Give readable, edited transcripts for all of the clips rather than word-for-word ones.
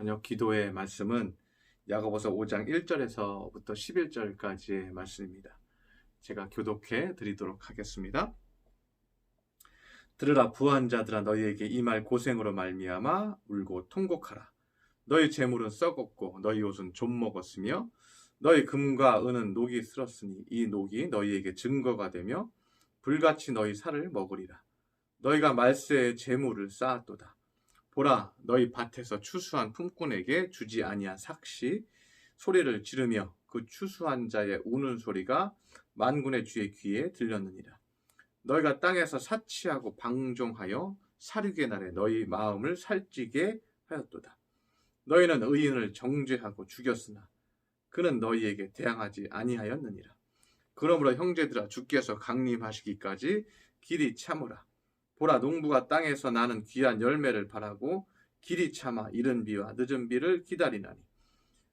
저녁 기도의 말씀은 야고보서 5장 1절에서부터 11절까지의 말씀입니다. 제가 교독해 드리도록 하겠습니다. 들으라, 부한 자들아, 너희에게 이 말 고생으로 말미암아 울고 통곡하라. 너희 재물은 썩었고 너희 옷은 좀 먹었으며 너희 금과 은은 녹이 슬었으니 이 녹이 너희에게 증거가 되며 불같이 너희 살을 먹으리라. 너희가 말세에 재물을 쌓았도다. 보라, 너희 밭에서 추수한 품꾼에게 주지 아니한 삭시 소리를 지르며 그 추수한 자의 우는 소리가 만군의 주의 귀에 들렸느니라. 너희가 땅에서 사치하고 방종하여 사륙의 날에 너희 마음을 살찌게 하였도다. 너희는 의인을 정죄하고 죽였으나 그는 너희에게 대항하지 아니하였느니라. 그러므로 형제들아, 주께서 강림하시기까지 길이 참으라. 보라, 농부가 땅에서 나는 귀한 열매를 바라고 길이 참아 이른 비와 늦은 비를 기다리나니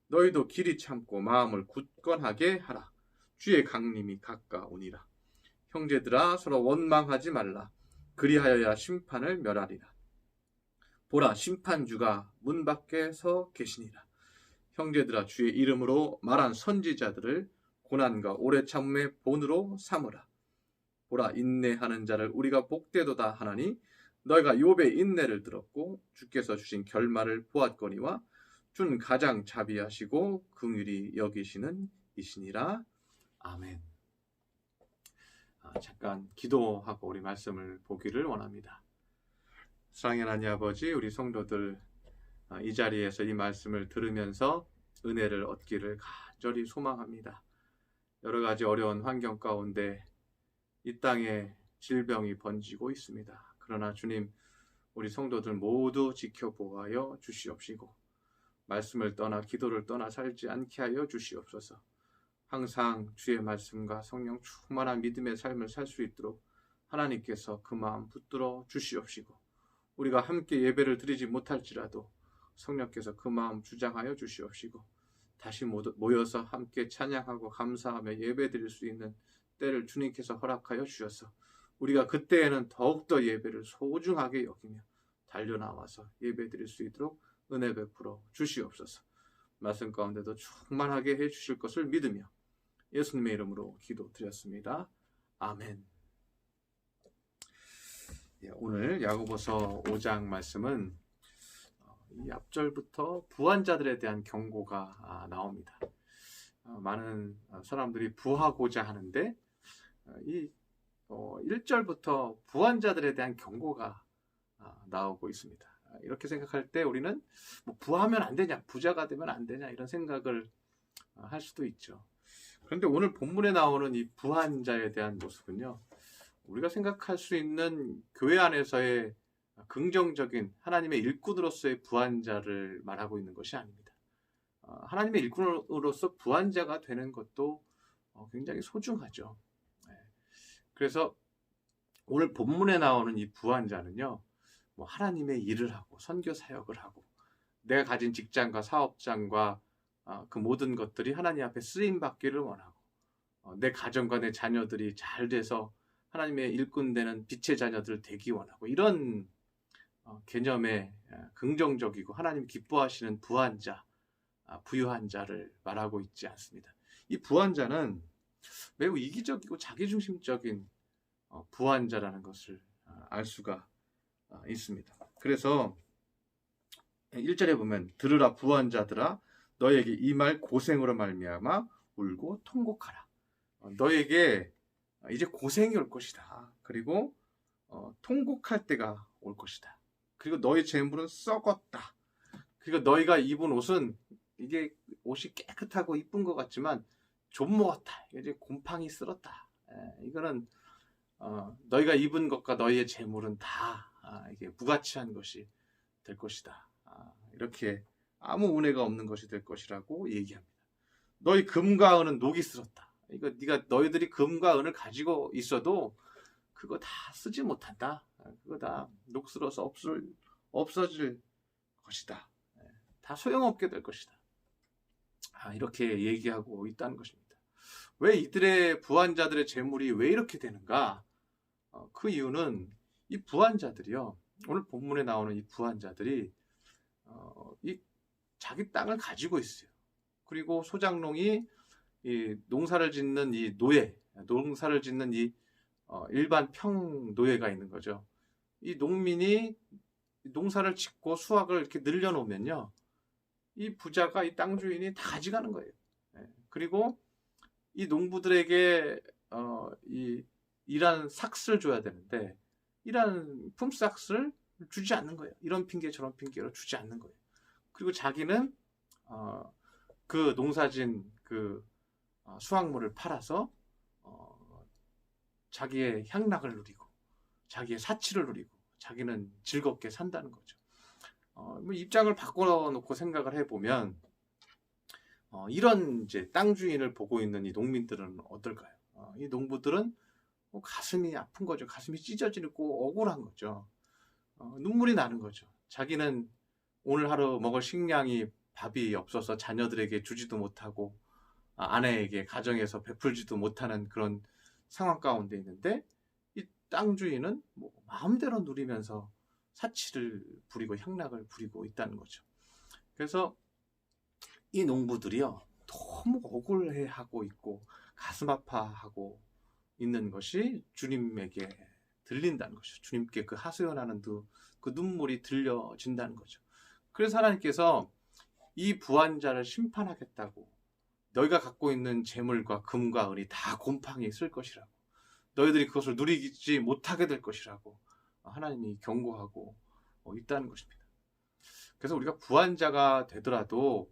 너희도 길이 참고 마음을 굳건하게 하라. 주의 강림이 가까우니라. 형제들아, 서로 원망하지 말라. 그리하여야 심판을 멸하리라. 보라, 심판주가 문 밖에 서 계시니라. 형제들아, 주의 이름으로 말한 선지자들을 고난과 오래 참음의 본으로 삼으라. 보라, 인내하는 자를 우리가 복되도다 하나니 너희가 욥의 인내를 들었고 주께서 주신 결말을 보았거니와 준 가장 자비하시고 긍휼히 여기시는 이시니라. 아멘. 잠깐 기도하고 우리 말씀을 보기를 원합니다. 사랑의 하나님 아버지, 우리 성도들 이 자리에서 이 말씀을 들으면서 은혜를 얻기를 간절히 소망합니다. 여러 가지 어려운 환경 가운데 이 땅에 질병이 번지고 있습니다. 그러나 주님, 우리 성도들 모두 지켜보아여 주시옵시고 말씀을 떠나 기도를 떠나 살지 않게 하여 주시옵소서. 항상 주의 말씀과 성령 충만한 믿음의 삶을 살 수 있도록 하나님께서 그 마음 붙들어 주시옵시고 우리가 함께 예배를 드리지 못할지라도 성령께서 그 마음 주장하여 주시옵시고 다시 모여서 함께 찬양하고 감사하며 예배 드릴 수 있는 때를 주님께서 허락하여 주셔서 우리가 그때에는 더욱더 예배를 소중하게 여기며 달려나와서 예배 드릴 수 있도록 은혜 베풀어 주시옵소서. 말씀 가운데도 충만하게 해주실 것을 믿으며 예수님의 이름으로 기도드렸습니다. 아멘. 오늘 야고보서 5장 말씀은 이 앞절부터 부한자들에 대한 경고가 나옵니다. 많은 사람들이 부하고자 하는데 이 1절부터 부한자들에 대한 경고가 나오고 있습니다. 이렇게 생각할 때 우리는 뭐 부하면 안 되냐, 부자가 되면 안 되냐 이런 생각을 할 수도 있죠. 그런데 오늘 본문에 나오는 이 부한 자에 대한 모습은요, 우리가 생각할 수 있는 교회 안에서의 긍정적인 하나님의 일꾼으로서의 부한 자를 말하고 있는 것이 아닙니다. 하나님의 일꾼으로서 부한 자가 되는 것도 굉장히 소중하죠. 그래서 오늘 본문에 나오는 이 부한 자는요, 뭐 하나님의 일을 하고 선교 사역을 하고 내가 가진 직장과 사업장과 그 모든 것들이 하나님 앞에 쓰임 받기를 원하고 내 가정과 내 자녀들이 잘 돼서 하나님의 일꾼 되는 빛의 자녀들 되기 원하고 이런 개념의 긍정적이고 하나님 기뻐하시는 부한 자, 부유한 자를 말하고 있지 않습니다. 이 부한 자는 매우 이기적이고 자기중심적인 부한 자라는 것을 알 수가 있습니다. 그래서 1절에 보면 들으라, 부한 자들아, 너에게 이 말 고생으로 말미암아 울고 통곡하라. 너에게 이제 고생이 올 것이다. 그리고 통곡할 때가 올 것이다. 그리고 너희 재물은 썩었다. 그리고 너희가 입은 옷은 이게 옷이 깨끗하고 이쁜 것 같지만 좀 먹었다. 이제 곰팡이 쓸었다. 이거는 너희가 입은 것과 너희의 재물은 다 이게 무가치한 것이 될 것이다. 이렇게 아무 은혜가 없는 것이 될 것이라고 얘기합니다. 너희 금과 은은 녹이 쓸었다. 이거 너희들이 금과 은을 가지고 있어도 그거 다 쓰지 못한다. 그거 다 녹슬어서 없어질 것이다. 다 소용없게 될 것이다. 이렇게 얘기하고 있다는 것입니다. 왜 이들의 부한 자들의 재물이 왜 이렇게 되는가? 그 이유는 이 부한 자들이요, 오늘 본문에 나오는 이 부한 자들이 이 자기 땅을 가지고 있어요. 그리고 소장농이 이 농사를 짓는 이 노예, 농사를 짓는 이 일반 평노예가 있는 거죠. 이 농민이 농사를 짓고 수확을 이렇게 늘려놓으면요, 이 부자가 이 땅 주인이 다 가져가는 거예요. 그리고 이 농부들에게 이 일한 삭스를 줘야 되는데 일한 품삯을 주지 않는 거예요. 이런 핑계 저런 핑계로 주지 않는 거예요. 그리고 자기는 그 농사진 그 수확물을 팔아서 자기의 향락을 누리고 자기의 사치를 누리고 자기는 즐겁게 산다는 거죠. 뭐 입장을 바꿔놓고 생각을 해보면 이런 이제 땅 주인을 보고 있는 이 농민들은 어떨까요? 이 농부들은 가슴이 아픈 거죠. 가슴이 찢어지고 억울한 거죠. 눈물이 나는 거죠. 자기는 오늘 하루 먹을 식량이 밥이 없어서 자녀들에게 주지도 못하고 아내에게 가정에서 베풀지도 못하는 그런 상황 가운데 있는데 이 땅 주인은 뭐 마음대로 누리면서 사치를 부리고 향락을 부리고 있다는 거죠. 그래서 이 농부들이요 너무 억울해하고 있고 가슴 아파하고 있는 것이 주님에게 들린다는 것이죠. 주님께 그 하소연하는 그 눈물이 들려진다는 거죠. 그래서 하나님께서 이 부한자를 심판하겠다고 너희가 갖고 있는 재물과 금과 은이 다 곰팡이 쓸 것이라고 너희들이 그것을 누리지 못하게 될 것이라고 하나님이 경고하고 있다는 것입니다. 그래서 우리가 부한자가 되더라도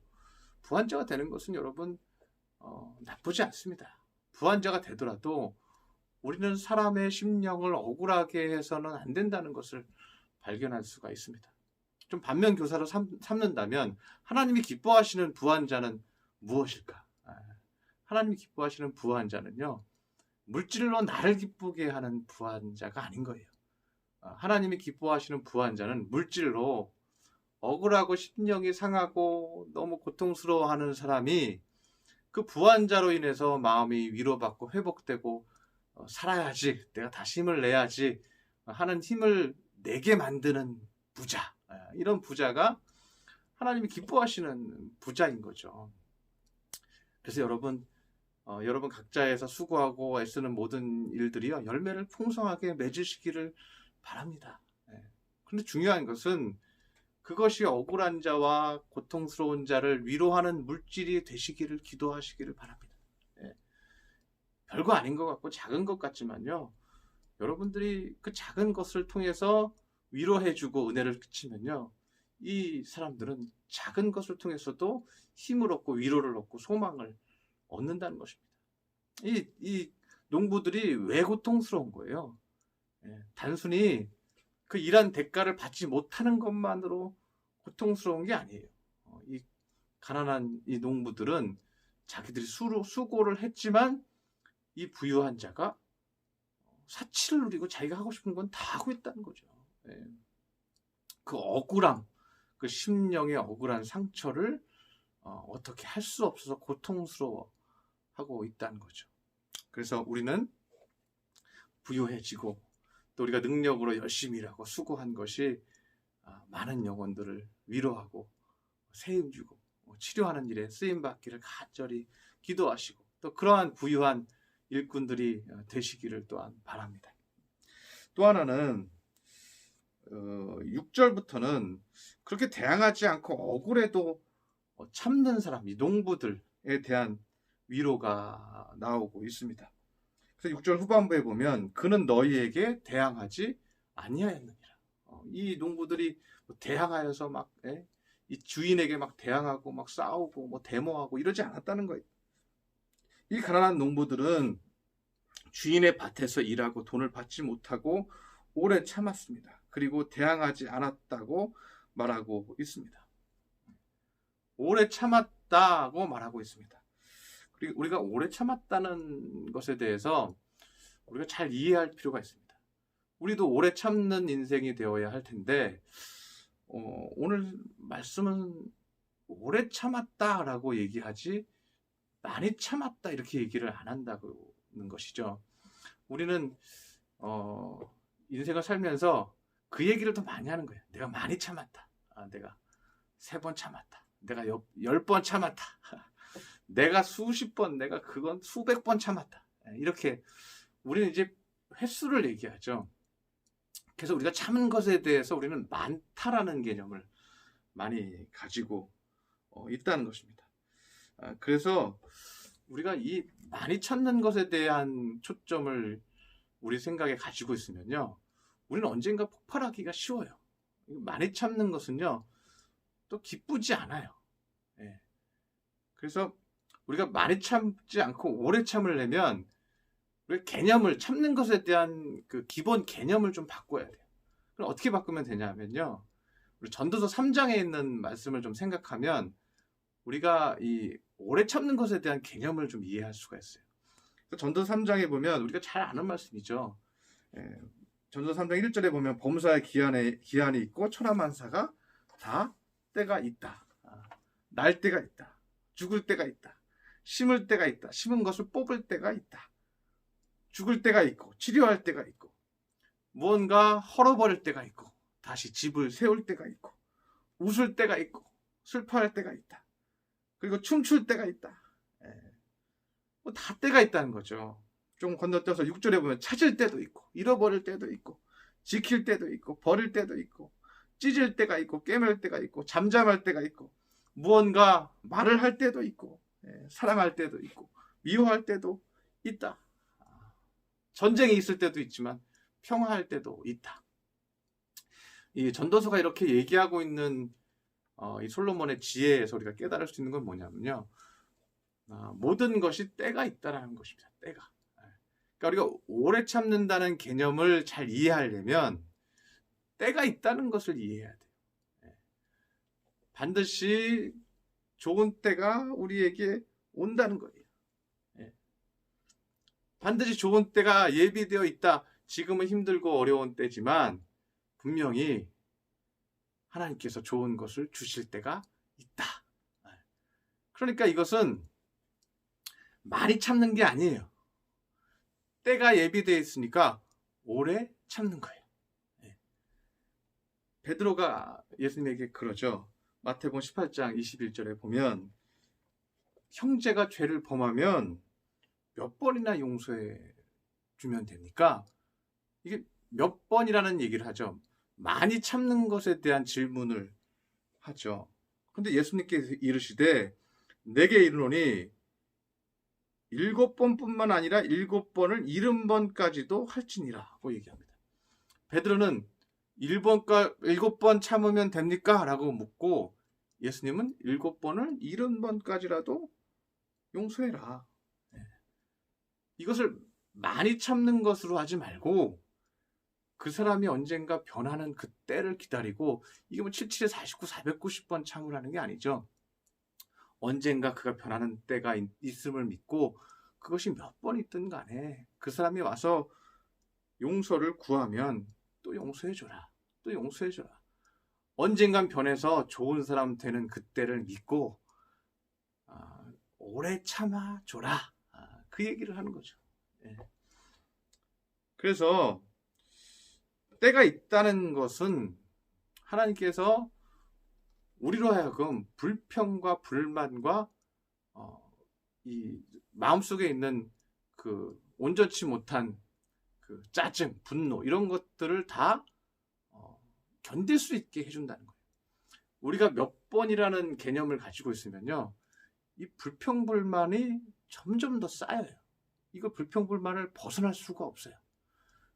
부한자가 되는 것은 여러분 나쁘지 않습니다. 부한자가 되더라도 우리는 사람의 심령을 억울하게 해서는 안 된다는 것을 발견할 수가 있습니다. 좀 반면교사로 삼는다면 하나님이 기뻐하시는 부한자는 무엇일까? 하나님이 기뻐하시는 부한자는요 물질로 나를 기쁘게 하는 부한자가 아닌 거예요. 하나님이 기뻐하시는 부한자는 물질로 억울하고 심령이 상하고 너무 고통스러워하는 사람이 그 부한자로 인해서 마음이 위로받고 회복되고 살아야지, 내가 다시 힘을 내야지 하는 힘을 내게 만드는 부자, 이런 부자가 하나님이 기뻐하시는 부자인 거죠. 그래서 여러분 각자에서 수고하고 애쓰는 모든 일들이요 열매를 풍성하게 맺으시기를 바랍니다. 그런데 중요한 것은 그것이 억울한 자와 고통스러운 자를 위로하는 물질이 되시기를 기도하시기를 바랍니다. 별거 아닌 것 같고 작은 것 같지만요 여러분들이 그 작은 것을 통해서 위로해주고 은혜를 끼치면요 이 사람들은 작은 것을 통해서도 힘을 얻고 위로를 얻고 소망을 얻는다는 것입니다. 이 농부들이 왜 고통스러운 거예요? 단순히 그 일한 대가를 받지 못하는 것만으로 고통스러운 게 아니에요. 이 가난한 이 농부들은 자기들이 수고를 했지만 이 부유한 자가 사치를 누리고 자기가 하고 싶은 건 다 하고 있다는 거죠. 그 억울함, 그 심령의 억울한 상처를 어떻게 할 수 없어서 고통스러워하고 있다는 거죠. 그래서 우리는 부유해지고 또 우리가 능력으로 열심히 일하고 수고한 것이 많은 영혼들을 위로하고 세움주고 치료하는 일에 쓰임받기를 간절히 기도하시고 또 그러한 부유한 일꾼들이 되시기를 또한 바랍니다. 또 하나는 6절부터는 그렇게 대항하지 않고 억울해도 참는 사람, 이 농부들에 대한 위로가 나오고 있습니다. 그래서 6절 후반부에 보면 그는 너희에게 대항하지 아니하였느니라. 이 농부들이 대항하여서 막 이 주인에게 막 대항하고 막 싸우고 뭐 데모하고 이러지 않았다는 거예요. 이 가난한 농부들은 주인의 밭에서 일하고 돈을 받지 못하고 오래 참았습니다. 그리고 대항하지 않았다고 말하고 있습니다. 오래 참았다고 말하고 있습니다. 그리고 우리가 오래 참았다는 것에 대해서 우리가 잘 이해할 필요가 있습니다. 우리도 오래 참는 인생이 되어야 할 텐데 오늘 말씀은 오래 참았다라고 얘기하지 많이 참았다 이렇게 얘기를 안 한다는 것이죠. 우리는 인생을 살면서 그 얘기를 더 많이 하는 거예요. 내가 많이 참았다. 내가 3번 참았다. 내가 10번 참았다. 내가 수십 번, 내가 그건 수백 번 참았다. 이렇게 우리는 이제 횟수를 얘기하죠. 그래서 우리가 참은 것에 대해서 우리는 많다라는 개념을 많이 가지고 있다는 것입니다. 그래서 우리가 이 많이 참는 것에 대한 초점을 우리 생각에 가지고 있으면요, 우리는 언젠가 폭발하기가 쉬워요. 많이 참는 것은요, 또 기쁘지 않아요. 예. 그래서 우리가 많이 참지 않고 오래 참으려면 우리 개념을, 참는 것에 대한 그 기본 개념을 좀 바꿔야 돼요. 그럼 어떻게 바꾸면 되냐면요, 우리 전도서 3장에 있는 말씀을 좀 생각하면 우리가 이 오래 참는 것에 대한 개념을 좀 이해할 수가 있어요. 전도서 3장에 보면 우리가 잘 아는 말씀이죠. 전도서 3장 1절에 보면 범사의 기한이 있고 천하만사가 다 때가 있다. 날 때가 있다. 죽을 때가 있다. 심을 때가 있다. 심은 것을 뽑을 때가 있다. 죽을 때가 있고 치료할 때가 있고 무언가 헐어버릴 때가 있고 다시 집을 세울 때가 있고 웃을 때가 있고 슬퍼할 때가 있다. 그리고 춤출 때가 있다. 다 때가 있다는 거죠. 좀 건너뛰어서 6절에 보면 찾을 때도 있고 잃어버릴 때도 있고 지킬 때도 있고 버릴 때도 있고 찢을 때가 있고 깨맬 때가 있고 잠잠할 때가 있고 무언가 말을 할 때도 있고 사랑할 때도 있고 미워할 때도 있다. 전쟁이 있을 때도 있지만 평화할 때도 있다. 이 전도서가 이렇게 얘기하고 있는 이 솔로몬의 지혜에서 우리가 깨달을 수 있는 건 뭐냐면요, 모든 것이 때가 있다라는 것입니다. 때가. 그러니까 우리가 오래 참는다는 개념을 잘 이해하려면 때가 있다는 것을 이해해야 돼요. 반드시 좋은 때가 우리에게 온다는 거예요. 반드시 좋은 때가 예비되어 있다. 지금은 힘들고 어려운 때지만 분명히 하나님께서 좋은 것을 주실 때가 있다. 그러니까 이것은 많이 참는 게 아니에요. 때가 예비되어 있으니까 오래 참는 거예요. 베드로가 예수님에게 그러죠. 마태복음 18장 21절에 보면 형제가 죄를 범하면 몇 번이나 용서해 주면 됩니까? 이게 몇 번이라는 얘기를 하죠. 많이 참는 것에 대한 질문을 하죠. 근데 예수님께서 이르시되 내게 이르노니 7번뿐만 아니라 7번을 70번까지도 할지니라고 얘기합니다. 베드로는 7번 참으면 됩니까? 라고 묻고 예수님은 7번을 70번까지라도 용서해라. 이것을 많이 참는 것으로 하지 말고 그 사람이 언젠가 변하는 그 때를 기다리고, 이게 뭐 77에 49, 490번 참으라는 게 아니죠. 언젠가 그가 변하는 때가 있음을 믿고 그것이 몇 번 있든 간에 그 사람이 와서 용서를 구하면 또 용서해줘라. 또 용서해줘라. 언젠간 변해서 좋은 사람 되는 그때를 믿고 오래 참아줘라. 그 얘기를 하는 거죠. 그래서 때가 있다는 것은 하나님께서 우리로 하여금 불평과 불만과 이 마음속에 있는 그 온전치 못한 그 짜증, 분노 이런 것들을 다 견딜 수 있게 해준다는 거예요. 우리가 몇 번이라는 개념을 가지고 있으면요, 이 불평불만이 점점 더 쌓여요. 이거 불평불만을 벗어날 수가 없어요.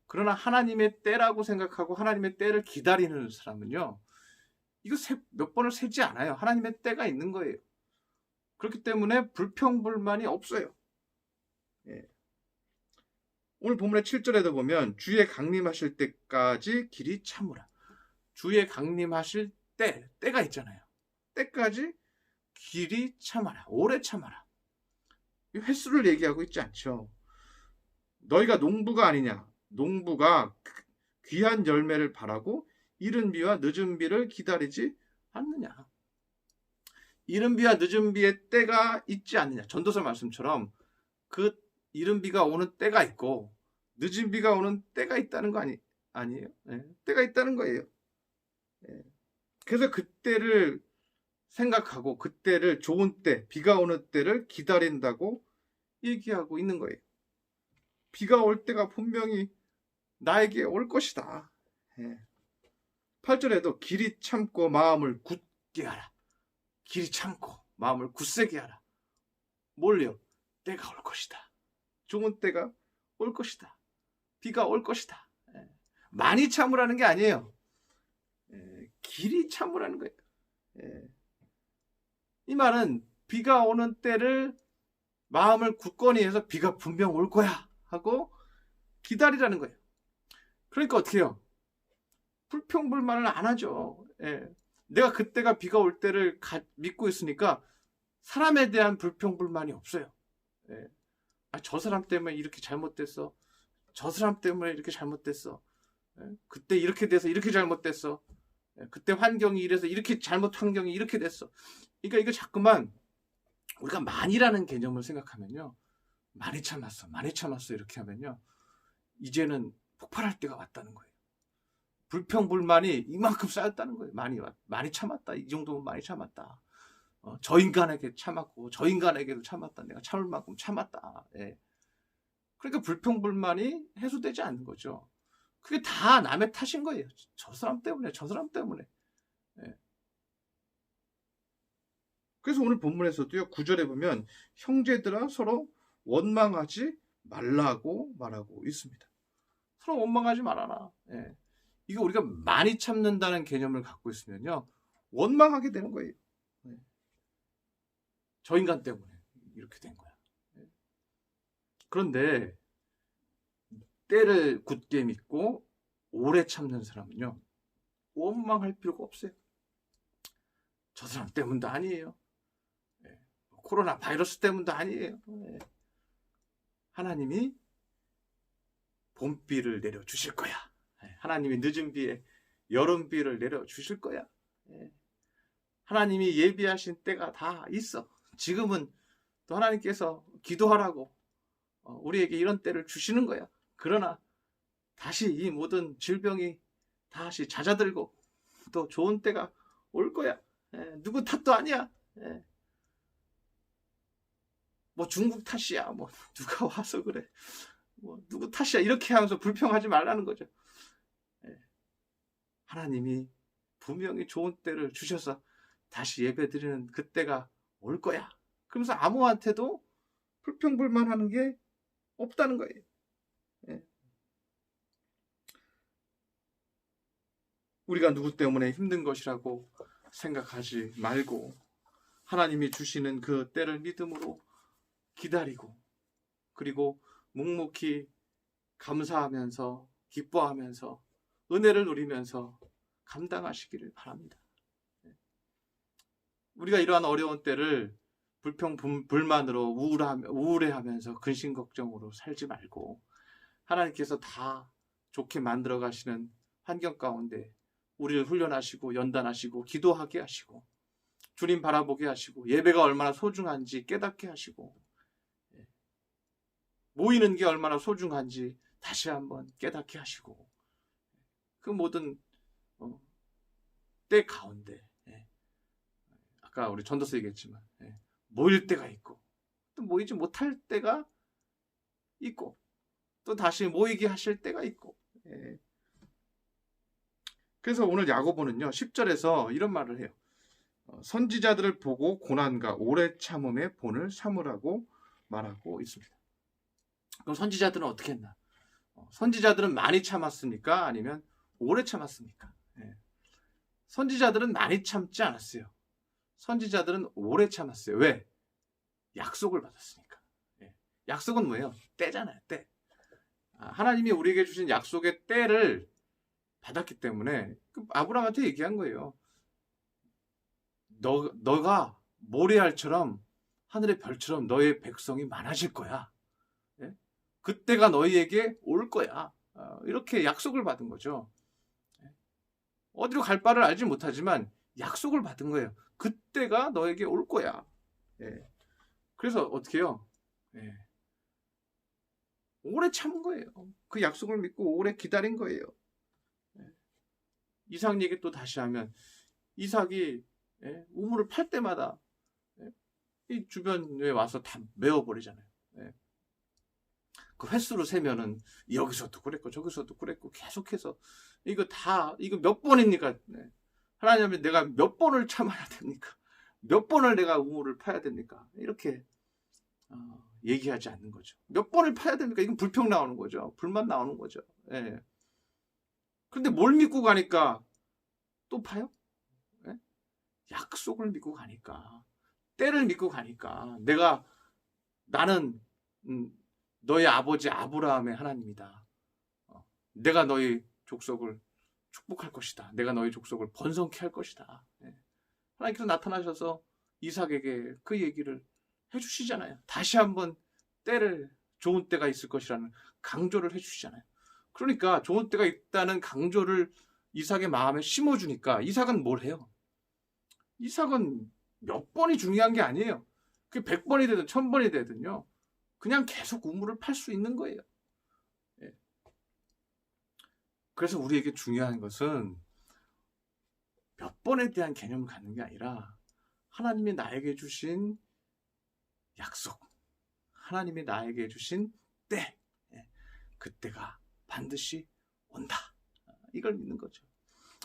그러나 하나님의 때라고 생각하고 하나님의 때를 기다리는 사람은요, 이거 몇 번을 세지 않아요. 하나님의 때가 있는 거예요. 그렇기 때문에 불평불만이 없어요. 오늘 본문의 7절에도 보면 주의 강림하실 때까지 길이 참으라. 주의 강림하실 때가 있잖아요. 때까지 길이 참아라. 오래 참아라. 이 횟수를 얘기하고 있지 않죠. 너희가 농부가 아니냐. 농부가 귀한 열매를 바라고 이른 비와 늦은 비를 기다리지 않느냐. 이른 비와 늦은 비의 때가 있지 않느냐. 전도서 말씀처럼 그 이른 비가 오는 때가 있고 늦은 비가 오는 때가 있다는 거 아니에요? 때가 있다는 거예요. 그래서 그때를 생각하고 그때를 좋은 때, 비가 오는 때를 기다린다고 얘기하고 있는 거예요. 비가 올 때가 분명히 나에게 올 것이다. 8절에도 길이 참고 마음을 굳게 하라. 길이 참고 마음을 굳세게 하라. 뭘요? 때가 올 것이다. 좋은 때가 올 것이다. 비가 올 것이다. 많이 참으라는 게 아니에요. 길이 참으라는 거예요. 이 말은 비가 오는 때를 마음을 굳건히 해서 비가 분명 올 거야 하고 기다리라는 거예요. 그러니까 어떻게 해요? 불평불만을 안 하죠. 내가 그때가 비가 올 때를 믿고 있으니까 사람에 대한 불평불만이 없어요. 저 사람 때문에 이렇게 잘못됐어. 저 사람 때문에 이렇게 잘못됐어. 그때 이렇게 돼서 이렇게 잘못됐어. 그때 환경이 이래서 이렇게 환경이 이렇게 됐어. 그러니까 이거 자꾸만 우리가 많이라는 개념을 생각하면요. 많이 참았어. 많이 참았어. 이렇게 하면요. 이제는 폭발할 때가 왔다는 거예요. 불평불만이 이만큼 쌓였다는 거예요. 많이 참았다. 이 정도면 많이 참았다. 저 인간에게 참았고 저 인간에게도 참았다. 내가 참을 만큼 참았다. 그러니까 불평불만이 해소되지 않는 거죠. 그게 다 남의 탓인 거예요. 저 사람 때문에 저 사람 때문에. 그래서 오늘 본문에서도요. 9절에 보면 형제들아 서로 원망하지 말라고 말하고 있습니다. 서로 원망하지 말아라. 이거 우리가 많이 참는다는 개념을 갖고 있으면요. 원망하게 되는 거예요. 저 인간 때문에 이렇게 된 거야. 그런데 때를 굳게 믿고 오래 참는 사람은요. 원망할 필요가 없어요. 저 사람 때문도 아니에요. 코로나 바이러스 때문도 아니에요. 하나님이 봄비를 내려주실 거야. 하나님이 늦은 비에 여름비를 내려주실 거야. 하나님이 예비하신 때가 다 있어. 지금은 또 하나님께서 기도하라고 우리에게 이런 때를 주시는 거야. 그러나 다시 이 모든 질병이 다시 잦아들고 또 좋은 때가 올 거야. 누구 탓도 아니야. 뭐 중국 탓이야. 뭐 누가 와서 그래. 뭐 누구 탓이야. 이렇게 하면서 불평하지 말라는 거죠. 하나님이 분명히 좋은 때를 주셔서 다시 예배드리는 그때가 올 거야. 그러면서 아무한테도 불평불만하는 게 없다는 거예요. 우리가 누구 때문에 힘든 것이라고 생각하지 말고 하나님이 주시는 그 때를 믿음으로 기다리고 그리고 묵묵히 감사하면서 기뻐하면서 은혜를 누리면서 감당하시기를 바랍니다. 우리가 이러한 어려운 때를 불평불만으로 우울해하면서 근심걱정으로 살지 말고 하나님께서 다 좋게 만들어 가시는 환경 가운데 우리를 훈련하시고 연단하시고 기도하게 하시고 주님 바라보게 하시고 예배가 얼마나 소중한지 깨닫게 하시고 모이는 게 얼마나 소중한지 다시 한번 깨닫게 하시고 그 모든 때 가운데 아까 우리 전도서 얘기했지만 모일 때가 있고 또 모이지 못할 때가 있고 또 다시 모이게 하실 때가 있고 그래서 오늘 야고보는요 10절에서 이런 말을 해요. 선지자들을 보고 고난과 오래 참음의 본을 삼으라고 말하고 있습니다. 그럼 선지자들은 어떻게 했나? 선지자들은 많이 참았습니까? 아니면 오래 참았습니까? 선지자들은 많이 참지 않았어요. 선지자들은 오래 참았어요. 왜? 약속을 받았으니까. 약속은 뭐예요? 때잖아요. 때. 하나님이 우리에게 주신 약속의 때를 받았기 때문에 아브라함한테 얘기한 거예요. 너가 모래알처럼 하늘의 별처럼 너의 백성이 많아질 거야. 그때가 너희에게 올 거야. 이렇게 약속을 받은 거죠. 어디로 갈 바를 알지 못하지만 약속을 받은 거예요. 그때가 너에게 올 거야. 그래서 어떻게 해요? 오래 참은 거예요. 그 약속을 믿고 오래 기다린 거예요. 이삭 얘기 또 다시 하면 이삭이 예? 우물을 팔 때마다 예? 이 주변에 와서 다 메워버리잖아요. 예? 그 횟수로 세면은 여기서도 그랬고 저기서도 그랬고 계속해서 이거 몇 번입니까? 네. 하나님은 내가 몇 번을 참아야 됩니까? 몇 번을 내가 우물을 파야 됩니까? 이렇게 얘기하지 않는 거죠. 몇 번을 파야 됩니까? 이건 불평 나오는 거죠. 불만 나오는 거죠. 예. 근데 뭘 믿고 가니까 또 파요? 예? 약속을 믿고 가니까, 때를 믿고 가니까, 나는 너의 아버지 아브라함의 하나님이다. 내가 너의 족속을 축복할 것이다. 내가 너의 족속을 번성케 할 것이다. 예. 하나님께서 나타나셔서 이삭에게 그 얘기를 해주시잖아요. 다시 한번 좋은 때가 있을 것이라는 강조를 해주시잖아요. 그러니까 좋은 때가 있다는 강조를 이삭의 마음에 심어주니까 이삭은 뭘 해요? 이삭은 몇 번이 중요한 게 아니에요. 그게 100번이 되든 1000번이 되든요. 그냥 계속 우물을 팔 수 있는 거예요. 예. 그래서 우리에게 중요한 것은 몇 번에 대한 개념을 갖는 게 아니라 하나님이 나에게 주신 약속, 하나님이 나에게 주신 때, 그때가 반드시 온다. 이걸 믿는 거죠.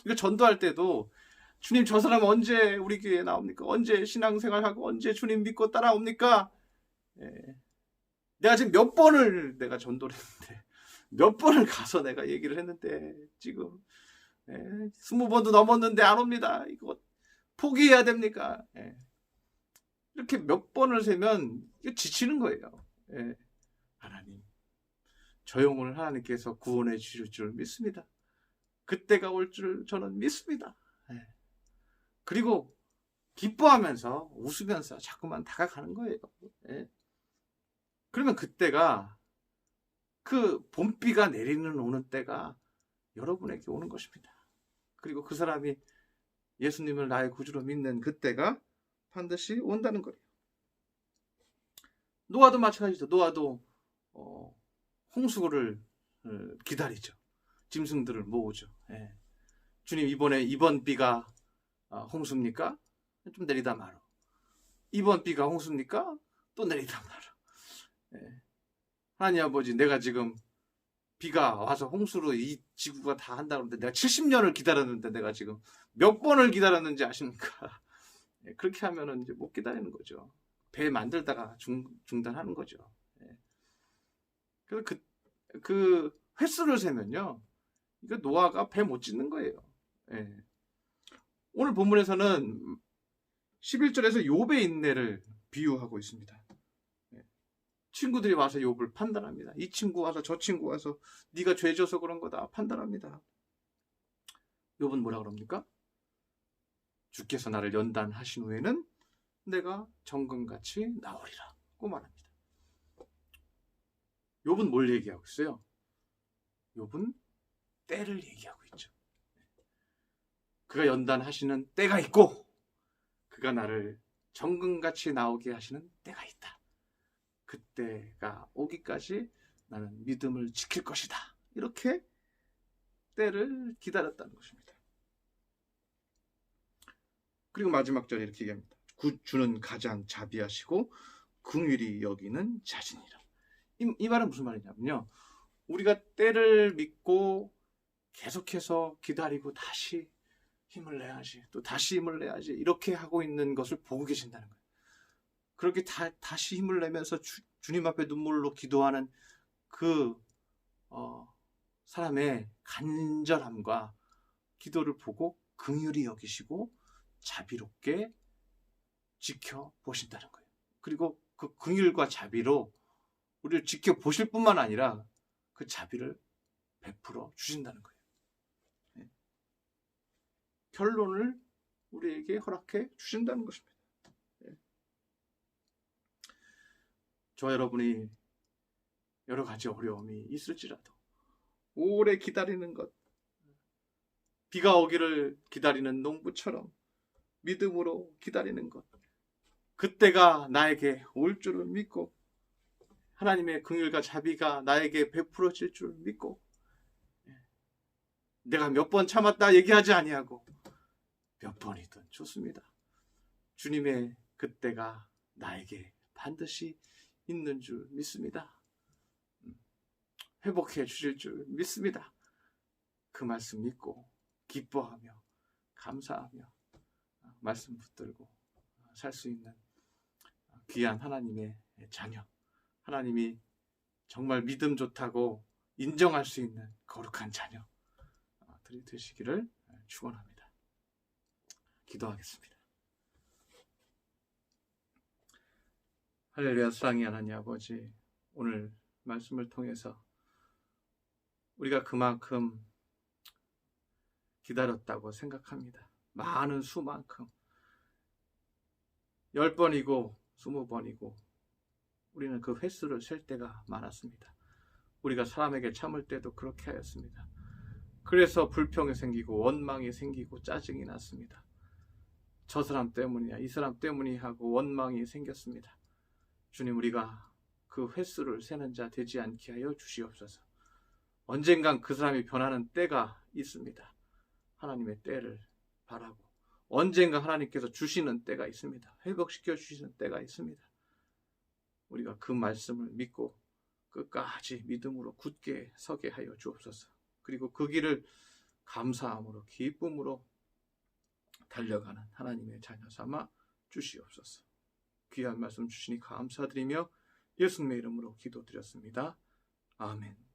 이거 전도할 때도 주님, 저 사람 언제 우리 교회에 나옵니까? 언제 신앙생활하고 언제 주님 믿고 따라옵니까? 내가 지금 몇 번을 내가 전도를 했는데, 몇 번을 가서 내가 얘기를 했는데 지금 20번도 넘었는데 안 옵니다. 이거 포기해야 됩니까? 이렇게 몇 번을 세면 지치는 거예요. 하나님, 저 영혼을 하나님께서 구원해 주실 줄 믿습니다. 그때가 올 줄 저는 믿습니다. 그리고 기뻐하면서 웃으면서 자꾸만 다가가는 거예요. 그러면 그때가, 그 봄비가 내리는 오는 때가 여러분에게 오는 것입니다. 그리고 그 사람이 예수님을 나의 구주로 믿는 그때가 반드시 온다는 거예요. 노아도 마찬가지죠. 노아도 홍수를 기다리죠. 짐승들을 모으죠. 주님, 이번 비가 홍수입니까? 좀 내리다 말어. 이번 비가 홍수입니까? 또 내리다 말어. 하나님 아버지, 내가 지금 비가 와서 홍수로 이 지구가 다 한다 그러는데 내가 70년을 기다렸는데 내가 지금 몇 번을 기다렸는지 아십니까? 그렇게 하면은 이제 못 기다리는 거죠. 배 만들다가 중단하는 거죠. 그래서 그 횟수를 세면요, 이거 노아가 배 못 짓는 거예요. 오늘 본문에서는 11절에서 욥의 인내를 비유하고 있습니다. 친구들이 와서 욥을 판단합니다. 이 친구 와서 저 친구 와서 네가 죄져서 그런 거다 판단합니다. 욥은 뭐라 그럽니까? 주께서 나를 연단하신 후에는 내가 정금같이 나오리라고 말합니다. 욥은 뭘 얘기하고 있어요? 욥은 때를 얘기하고 있죠. 그가 연단하시는 때가 있고, 그가 나를 정금같이 나오게 하시는 때가 있다. 그때가 오기까지 나는 믿음을 지킬 것이다. 이렇게 때를 기다렸다는 것입니다. 그리고 마지막 절에 이렇게 얘기합니다. 주는 가장 자비하시고 긍휼히 여기는 자신이라. 이 말은 무슨 말이냐면요, 우리가 때를 믿고 계속해서 기다리고 다시 힘을 내야지, 또 다시 힘을 내야지, 이렇게 하고 있는 것을 보고 계신다는 거예요. 그렇게 다시 힘을 내면서 주님 앞에 눈물로 기도하는 그 사람의 간절함과 기도를 보고 긍휼히 여기시고 자비롭게 지켜보신다는 거예요. 그리고 그 긍휼과 자비로 우리를 지켜보실 뿐만 아니라 그 자비를 베풀어 주신다는 거예요. 결론을 우리에게 허락해 주신다는 것입니다. 저와 여러분이 여러 가지 어려움이 있을지라도 오래 기다리는 것, 비가 오기를 기다리는 농부처럼 믿음으로 기다리는 것, 그때가 나에게 올 줄을 믿고 하나님의 긍휼과 자비가 나에게 베풀어질 줄 믿고, 내가 몇 번 참았다 얘기하지 아니하고 몇 번이든 좋습니다. 주님의 그때가 나에게 반드시 있는 줄 믿습니다. 회복해 주실 줄 믿습니다. 그 말씀 믿고 기뻐하며 감사하며 말씀 붙들고 살 수 있는 귀한 하나님의 자녀, 하나님이 정말 믿음 좋다고 인정할 수 있는 거룩한 자녀들이 되시기를 축원합니다. 기도하겠습니다. 할렐루야. 사랑의 하나님 아버지, 오늘 말씀을 통해서 우리가 그만큼 기다렸다고 생각합니다. 많은 수만큼 10번이고 20번이고 우리는 그 횟수를 셀 때가 많았습니다. 우리가 사람에게 참을 때도 그렇게 하였습니다. 그래서 불평이 생기고 원망이 생기고 짜증이 났습니다. 저 사람 때문이야, 이 사람 때문이 하고 원망이 생겼습니다. 주님, 우리가 그 횟수를 세는 자 되지 않게 하여 주시옵소서. 언젠간 그 사람이 변하는 때가 있습니다. 하나님의 때를 바라고 언젠가 하나님께서 주시는 때가 있습니다. 회복시켜 주시는 때가 있습니다. 우리가 그 말씀을 믿고 끝까지 믿음으로 굳게 서게 하여 주옵소서. 그리고 그 길을 감사함으로 기쁨으로 달려가는 하나님의 자녀 삼아 주시옵소서. 귀한 말씀 주시니 감사드리며 예수님의 이름으로 기도드렸습니다. 아멘.